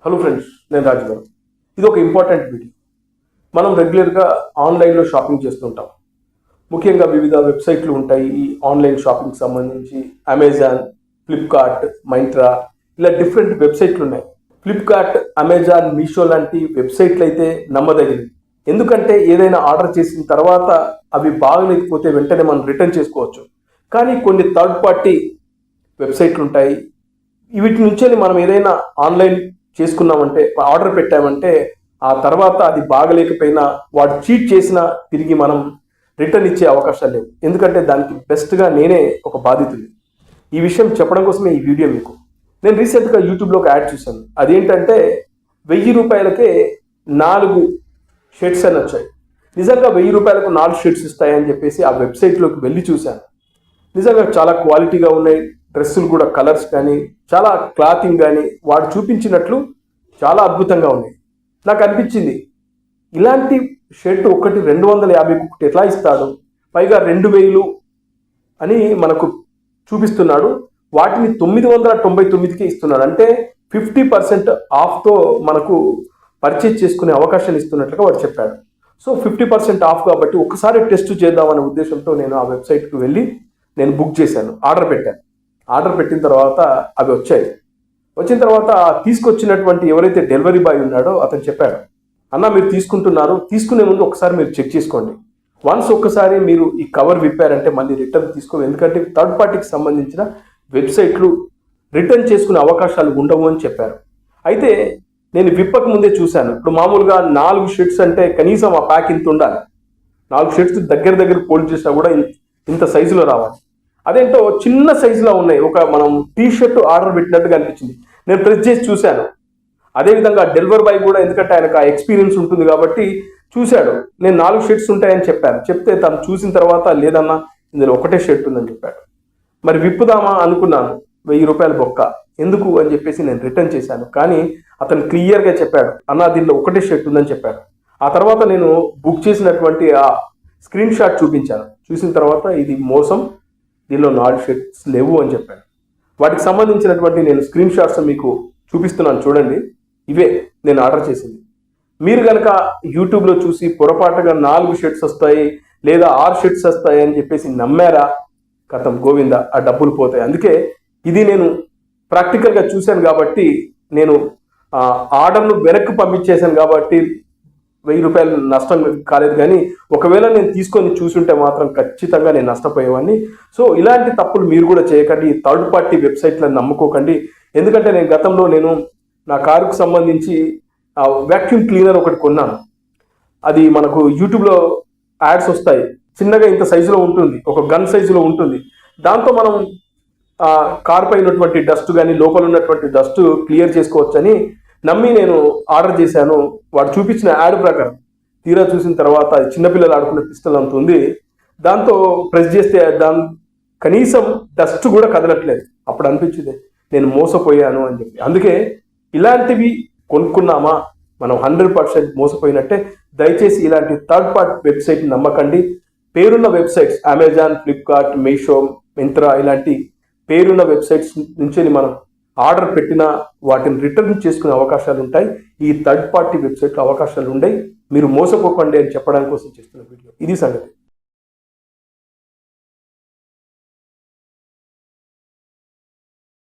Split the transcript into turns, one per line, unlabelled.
Hello friends, నేను రాజు గారు. ఇది ఒక ఇంపార్టెంట్ వీడియో. మనం రెగ్యులర్గా ఆన్లైన్లో షాపింగ్ చేస్తుంటాం. ముఖ్యంగా వివిధ వెబ్సైట్లు ఉంటాయి ఈ ఆన్లైన్ షాపింగ్ సంబంధించి. అమెజాన్, ఫ్లిప్కార్ట్, మైంత్రా, ఇలా డిఫరెంట్ వెబ్సైట్లు ఉన్నాయి. ఫ్లిప్కార్ట్, అమెజాన్, మీషో లాంటి వెబ్సైట్లు అయితే నమ్మదగినవి. ఎందుకంటే ఏదైనా ఆర్డర్ చేసిన తర్వాత అవి బాగలేకపోతే వెంటనే మనం రిటర్న్ చేసుకోవచ్చు. కానీ కొన్ని థర్డ్ పార్టీ వెబ్సైట్లు ఉంటాయి. వీటి నుంచి మనం ఏదైనా ఆన్లైన్ చేసుకున్నామంటే, ఆర్డర్ పెట్టామంటే ఆ తర్వాత అది బాగలేకపోయినా వాడు చీట్ చేసినా తిరిగి మనం రిటర్న్ ఇచ్చే అవకాశాలు లేవు. ఎందుకంటే దానికి బెస్ట్గా నేనే ఒక బాధితుడిని. ఈ విషయం చెప్పడం కోసమే ఈ వీడియో మీకు. నేను రీసెంట్గా యూట్యూబ్లో ఒక యాడ్ చూశాను. అదేంటంటే 1000 రూపాయలకే 4 షర్ట్స్ అని వచ్చాయి. నిజంగా 1000 రూపాయలకు 4 షర్ట్స్ ఇస్తాయని చెప్పేసి ఆ వెబ్సైట్లోకి వెళ్ళి చూశాను. నిజంగా చాలా క్వాలిటీగా ఉన్నాయి. డ్రెస్సులు కూడా కలర్స్ కానీ, చాలా క్లాతింగ్ కానీ వాడు చూపించినట్లు చాలా అద్భుతంగా ఉన్నాయి. నాకు అనిపించింది, ఇలాంటి షర్ట్ ఒకటి 250 ఒకటి ఎట్లా ఇస్తాడు, పైగా 2000 అని మనకు చూపిస్తున్నాడు. వాటిని 999కే ఇస్తున్నాడు. అంటే 50% ఆఫ్తో మనకు పర్చేజ్ చేసుకునే అవకాశాన్ని ఇస్తున్నట్లుగా వాడు చెప్పాడు. సో 50% ఆఫ్ కాబట్టి ఒకసారి టెస్ట్ చేద్దామనే ఉద్దేశంతో నేను ఆ వెబ్సైట్కి వెళ్ళి నేను బుక్ చేశాను, ఆర్డర్ పెట్టాను. ఆర్డర్ పెట్టిన తర్వాత అవి వచ్చాయి. వచ్చిన తర్వాత తీసుకొచ్చినటువంటి ఎవరైతే డెలివరీ బాయ్ ఉన్నాడో అతను చెప్పాడు, అన్న మీరు తీసుకుంటున్నారు, తీసుకునే ముందు ఒకసారి మీరు చెక్ చేసుకోండి. వన్స్ ఒక్కసారి మీరు ఈ కవర్ విప్పారంటే మళ్ళీ రిటర్న్ తీసుకో. ఎందుకంటే థర్డ్ పార్టీకి సంబంధించిన వెబ్సైట్లు రిటర్న్ చేసుకునే అవకాశాలు ఉండవు అని చెప్పారు. అయితే నేను విప్పక ముందే చూశాను. ఇప్పుడు మామూలుగా 4 షర్ట్స్ అంటే కనీసం ఆ ప్యాక్ ఇంత ఉండాలి. 4 షర్ట్స్ దగ్గర ఫోల్డ్ చేసినా కూడా ఇంత సైజులో రావాలి. అదేంటో చిన్న సైజులో ఉన్నాయి. ఒక మనం టీ షర్ట్ ఆర్డర్ పెట్టినట్టుగా అనిపించింది. నేను ప్రెస్ చేసి చూశాను. అదేవిధంగా డెలివరీ బాయ్ కూడా, ఎందుకంటే ఆయనకు ఆ ఎక్స్పీరియన్స్ ఉంటుంది కాబట్టి చూశాడు. నేను 4 షర్ట్స్ ఉంటాయని చెప్పాను. చెప్తే తను చూసిన తర్వాత లేదన్నా ఇందులో ఒకటే షర్ట్ ఉందని చెప్పాడు. మరి విప్పుదామా అనుకున్నాను. 1000 రూపాయలు బొక్క ఎందుకు అని చెప్పేసి నేను రిటర్న్ చేశాను. కానీ అతను క్లియర్గా చెప్పాడు, అన్న దీనిలో ఒకటే షర్ట్ ఉందని చెప్పాడు. ఆ తర్వాత నేను బుక్ చేసినటువంటి ఆ స్క్రీన్ షాట్ చూపించాను. చూసిన తర్వాత ఇది మోసం, దీనిలో 4 షర్ట్స్ లేవు అని చెప్పాను. వాటికి సంబంధించినటువంటి నేను స్క్రీన్ షాట్స్ మీకు చూపిస్తున్నాను, చూడండి. ఇవే నేను ఆర్డర్ చేసింది. మీరు కనుక యూట్యూబ్లో చూసి పొరపాటుగా 4 షర్ట్స్ వస్తాయి లేదా 6 షర్ట్స్ వస్తాయి అని చెప్పేసి నమ్మారా, కథం గోవింద, ఆ డబ్బులు పోతాయి. అందుకే ఇది నేను ప్రాక్టికల్గా చూశాను కాబట్టి నేను ఆర్డర్ను వెనక్కి పంపించేశాను కాబట్టి 1000 రూపాయలు నష్టం కాలేదు. కానీ ఒకవేళ నేను తీసుకొని చూసుంటే మాత్రం ఖచ్చితంగా నేను నష్టపోయేవాడిని. సో ఇలాంటి తప్పులు మీరు కూడా చేయకండి. థర్డ్ పార్టీ వెబ్సైట్లను నమ్ముకోకండి. ఎందుకంటే నేను గతంలో నా కారుకు సంబంధించి వ్యాక్యూమ్ క్లీనర్ ఒకటి కొన్నాను. అది మనకు యూట్యూబ్లో యాడ్స్ వస్తాయి. చిన్నగా ఇంత సైజులో ఉంటుంది, ఒక గన్ సైజులో ఉంటుంది. దాంతో మనం కారు పై ఉన్నటువంటి డస్ట్ కానీ లోపల ఉన్నటువంటి డస్ట్ క్లియర్ చేసుకోవచ్చని నమ్మి నేను ఆర్డర్ చేశాను. వాడు చూపించిన యాడ్ ప్రకారం తీరా చూసిన తర్వాత అది చిన్నపిల్లలు ఆడుకునే పిస్టల్ అంత ఉంది. దాంతో ప్రెస్ చేస్తే దాని కనీసం డస్ట్ కూడా కదలట్లేదు. అప్పుడు అనిపించింది నేను మోసపోయాను అని చెప్పి. అందుకే ఇలాంటివి కొనుక్కున్నామా మనం 100% మోసపోయినట్టే. దయచేసి ఇలాంటి థర్డ్ పార్టీ వెబ్సైట్ నమ్మకండి. పేరున్న websites Amazon, Flipkart, Meesho, Myntra ఇలాంటి పేరున్న వెబ్సైట్స్ నుంచి మనం ఆర్డర్ పెట్టినా వాటిని రిటర్న్ చేసుకునే అవకాశాలు ఉంటాయి. ఈ థర్డ్ పార్టీ వెబ్సైట్లో అవకాశాలు ఉన్నాయి. మీరు మోసపోకండి అని చెప్పడానికి కోసం చేస్తున్న వీడియో ఇది సంగతి.